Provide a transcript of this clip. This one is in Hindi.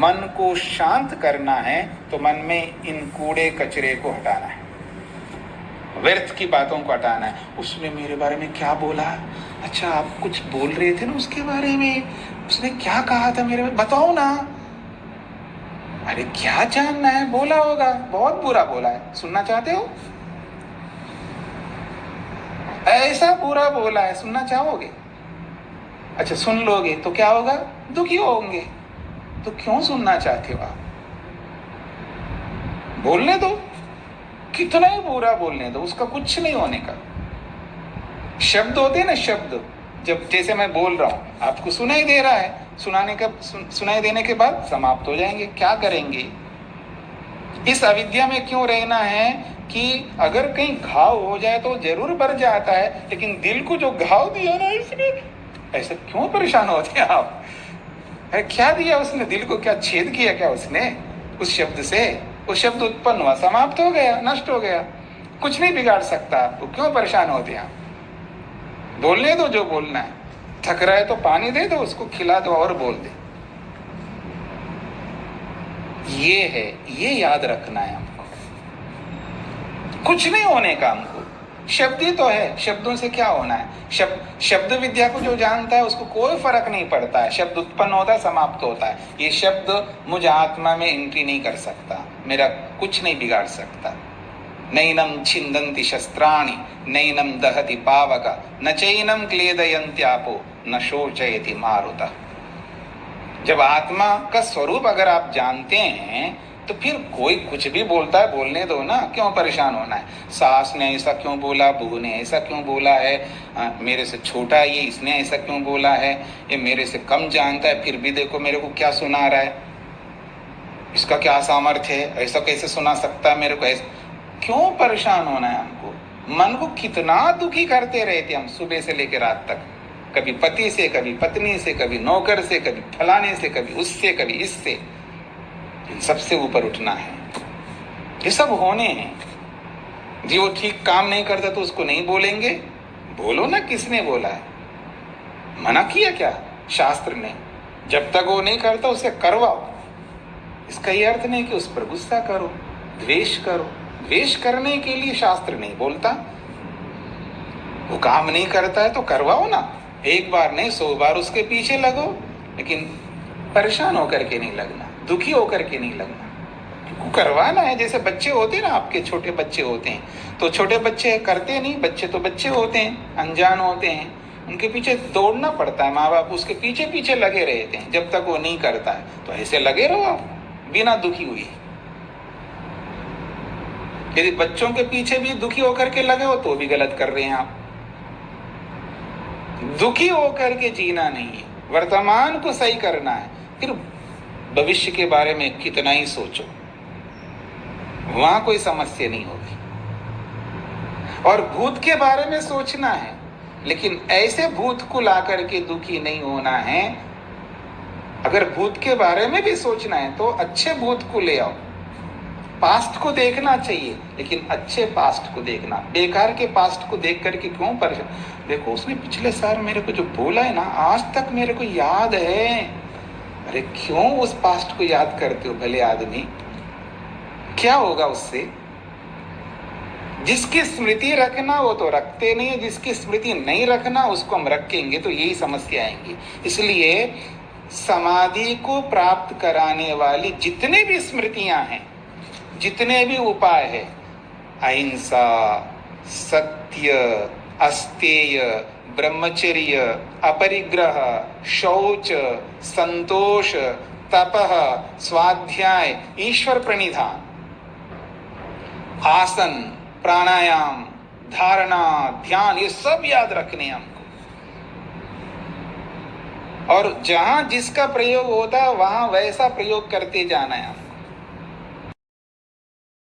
मन को शांत करना है तो मन में इन कूड़े कचरे को हटाना है, व्यर्थ की बातों को हटाना है। उसने मेरे बारे में क्या बोला, अच्छा आप कुछ बोल रहे थे ना उसके बारे में, उसने क्या कहा था मेरे में, बताओ ना। अरे क्या जानना है, बोला होगा, बहुत बुरा बोला है, सुनना चाहते हो? ऐसा बुरा बोला है, सुनना चाहोगे? अच्छा सुन लोगे तो क्या होगा, दुखी होंगे। तो क्यों सुनना चाहते हो आप? बोलने दो, कितना ही बुरा बोलने दो, उसका कुछ नहीं होने का। शब्द होते हैं ना, शब्द, जब जैसे मैं बोल रहा हूं आपको सुनाई दे रहा है, सुनाई देने के बाद समाप्त हो जाएंगे, क्या करेंगे? इस अविद्या में क्यों रहना है कि अगर कहीं घाव हो जाए तो जरूर भर जाता है, लेकिन दिल को जो घाव दिया ना इसने, ऐसे क्यों परेशान होते हैं आप? अरे क्या दिया उसने दिल को, क्या छेद किया क्या उसने उस शब्द से? वो शब्द उत्पन्न हुआ, समाप्त हो गया, नष्ट हो गया, कुछ नहीं बिगाड़ सकता आपको, क्यों परेशान होते हैं आप? बोलने दो जो बोलना है, थक रहा है तो पानी दे दो उसको, खिला दो और बोल दे। ये है, ये याद रखना है हमको, कुछ नहीं होने का हमको। शब्द ही तो है, शब्दों से क्या होना है? शब्द विद्या को जो जानता है उसको कोई फर्क नहीं पड़ता है, शब्द उत्पन्न होता है, समाप्त होता है। ये शब्द मुझ आत्मा में एंट्री नहीं कर सकता, मेरा कुछ नहीं बिगाड़ सकता। नैनम छिंदन्ति शस्त्राणि नैनम दहति पावक न चैनम क्लेदयन्त्यापो न शोचयति मारुतः। जब आत्मा का स्वरूप अगर आप जानते हैं तो फिर कोई कुछ भी बोलता है, बोलने दो ना, क्यों परेशान होना है? सास ने ऐसा क्यों बोला, बहू ने ऐसा क्यों बोला है, मेरे से छोटा है ये, इसने ऐसा क्यों बोला है, ये मेरे से कम जानता है फिर भी देखो मेरे को क्या सुना रहा है, इसका क्या सामर्थ्य है, ऐसा कैसे सुना सकता है मेरे को? ऐसा क्यों परेशान होना है हमको? मन को कितना दुखी करते रहते हम सुबह से लेकर रात तक, कभी पति से, कभी पत्नी से, कभी नौकर से, कभी फलाने से, कभी उससे, कभी इससे। इन सबसे ऊपर उठना है, ये सब होने हैं। जी वो ठीक काम नहीं करता तो उसको नहीं बोलेंगे, बोलो ना, किसने बोला है? मना किया क्या शास्त्र ने? जब तक वो नहीं करता उसे करवाओ। इसका ये अर्थ नहीं कि उस पर गुस्सा करो, द्वेष करो। द्वेष करने के लिए शास्त्र नहीं बोलता। वो काम नहीं करता है तो करवाओ ना, एक बार नहीं 100 बार उसके पीछे लगो, लेकिन परेशान होकर के नहीं लगना, दुखी होकर के नहीं लगना, करवाना है। जैसे बच्चे होते हैं ना, आपके छोटे बच्चे होते हैं, तो छोटे बच्चे करते नहीं, बच्चे तो बच्चे होते हैं, अनजान होते हैं, उनके पीछे दौड़ना पड़ता है, माँ बाप उसके पीछे पीछे लगे रहते हैं जब तक वो नहीं करता है। तो ऐसे लगे रहो आप बिना दुखी हुए। यदि बच्चों के पीछे भी दुखी होकर के लगे हो तो भी गलत कर रहे हैं आप। दुखी होकर के जीना नहीं है, वर्तमान को सही करना है। फिर भविष्य के बारे में कितना ही सोचो, वहां कोई समस्या नहीं होगी। और भूत के बारे में सोचना है, लेकिन ऐसे भूत को ला करके दुखी नहीं होना है। अगर भूत के बारे में भी सोचना है तो अच्छे भूत को ले आओ। पास्ट को देखना चाहिए, लेकिन अच्छे पास्ट को देखना, बेकार के पास्ट को देख करके क्यों परेशान? देखो उसने पिछले साल मेरे को जो बोला है ना, आज तक मेरे को याद है। अरे क्यों उस पास्ट को याद करते हो भले आदमी? क्या होगा उससे? जिसकी स्मृति रखना वो तो रखते नहीं है, जिसकी स्मृति नहीं रखना उसको हम रखेंगे तो यही समस्या आएंगी। इसलिए समाधि को प्राप्त कराने वाली जितने भी स्मृतियां हैं, जितने भी उपाय है, अहिंसा, सत्य, अस्तेय, ब्रह्मचर्य, अपरिग्रह, शौच, संतोष, तपः, स्वाध्याय, ईश्वर प्रणिधान, आसन, प्राणायाम, धारणा, ध्यान, ये सब याद रखने हैं हमको। और जहां जिसका प्रयोग होता है वहां वैसा प्रयोग करते जाना है हमको।